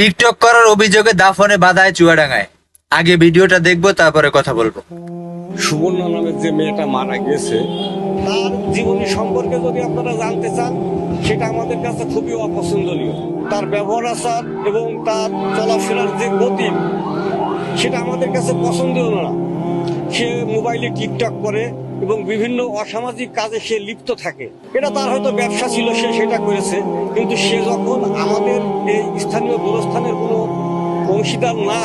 TikTok করার অভিযোগে দাফনে বাধায় চুয়াডাঙ্গায়। আগে ভিডিওটা দেখবো, তারপরে কথা বলবো। সুবর্ণা নামের যে মেয়েটা মারা গেছে তার জীবনী সম্পর্কে যদি আপনারা জানতে চান, সেটা আমাদের কাছে খুবই অপছন্দনীয়। তার ব্যবহার আচার এবং তার চলাফেরার যে গতি, সেটা আমাদের কাছে পছন্দনীয় না। সে মোবাইলে টিকটক করে এবং বিভিন্ন অসামাজিক কাজে সে লিপ্ত থাকে। এটা তার হয়তো ব্যবসা ছিল, সে সেটা করেছে। কিন্তু সে যখন আমাদের এই স্থানীয় গোরস্থানের কোনো অংশীদার না,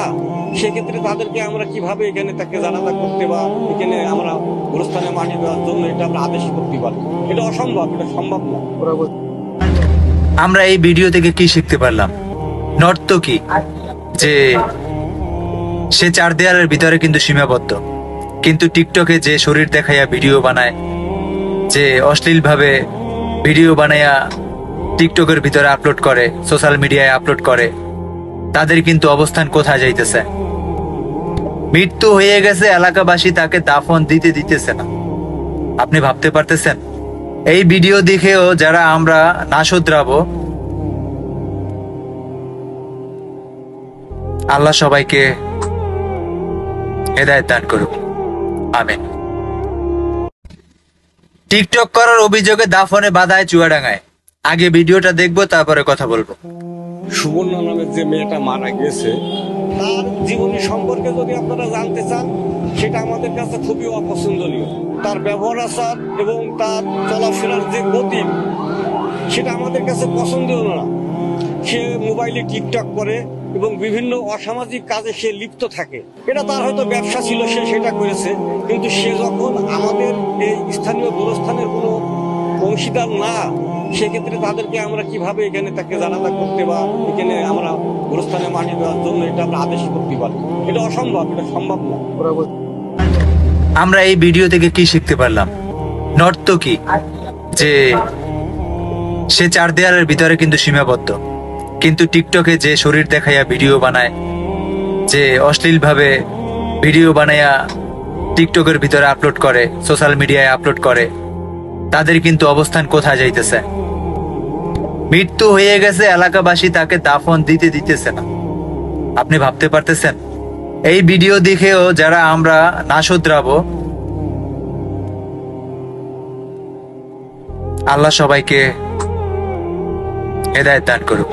সেক্ষেত্রে তাদেরকে আমরা কিভাবে এখানে তাকে জানাজা করতে বা এখানে আমরা গোরস্থানে মাটি দেওয়ার জন্য এটা আমরা আদেশ করতে পারি? এটা অসম্ভব, এটা সম্ভব না। আমরা এই ভিডিও থেকে কি শিখতে পারলাম? নর্তকী যে সে চার দেয়ালের ভিতরে কিন্তু সীমাবদ্ধ, কিন্তু টিকটকে যে শরীর দেখাইয়া ভিডিও বানায়, যে অশ্লীল ভাবে ভিডিও বানাইয়া টিকটকের ভিতরে আপলোড করে, সোশ্যাল মিডিয়ায় আপলোড করে, তাদের কিন্তু অবস্থান কোথায় যাইতেছে? মৃত্যু হয়ে গেছে, এলাকাবাসী তাকে দাফন দিতে দিতেছে না। আপনি ভাবতে পারতেছেন? এই ভিডিও দেখেও যারা আমরা না শুধরাবো, আল্লাহ সবাইকে হেদায়েত দান করুক, আমিন। টিকটক করার অভিযোগে দাফনে বাধায় চুয়াডাঙ্গায়। আগে ভিডিওটা দেখবো, তারপরে কথা বলবো। সুবর্ণা নামের যে মেয়েটা মারা গেছে তার জীবনী সম্পর্কে যদি আপনারা জানতে চান, সেটা আমাদের কাছে খুবই অপছন্দনীয়। তার ব্যবহার আচার এবং তার চলাফেরার যে গতি, সেটা আমাদের কাছে পছন্দনীয় না। সে মোবাইলে টিকটক করে এবং বিভিন্ন অসামাজিক কাজে সে লিপ্ত থাকে। এটা তার হয়তো ব্যবসা ছিল, সে সেটা করেছে। কিন্তু সে যখন আমাদের এই স্থানীয় গোরস্থানের কোনো অংশীদার না, সেক্ষেত্রে তাদেরকে আমরা কিভাবে এখানে তাকে জানাজা করতে বা এখানে আমরা গোরস্থানে মাটি দেওয়ার জন্য এটা আমরা আদেশ করতে পারি? এটা অসম্ভব, এটা সম্ভব না। আমরা এই ভিডিও থেকে কি শিখতে পারলাম? নর্তকী যে সে চার দেয়ালের ভিতরে কিন্তু সীমাবদ্ধ, কিন্তু টিকটকে যে শরীর দেখাইয়া ভিডিও বানায়, যে অশ্লীল ভাবে ভিডিও বানাইয়া টিকটকের ভিতরে আপলোড করে, সোশ্যাল মিডিয়ায় আপলোড করে, তাদের কিন্তু অবস্থান কোথায় যাইতেছে? মৃত্যু হয়ে গেছে, এলাকাবাসী তাকে দাফন দিতে দিতেছে না। আপনি ভাবতে পারতেছেন? এই ভিডিও দেখেও যারা আমরা না শুধরাবো, আল্লাহ সবাইকে হেদায়েত দান করুক।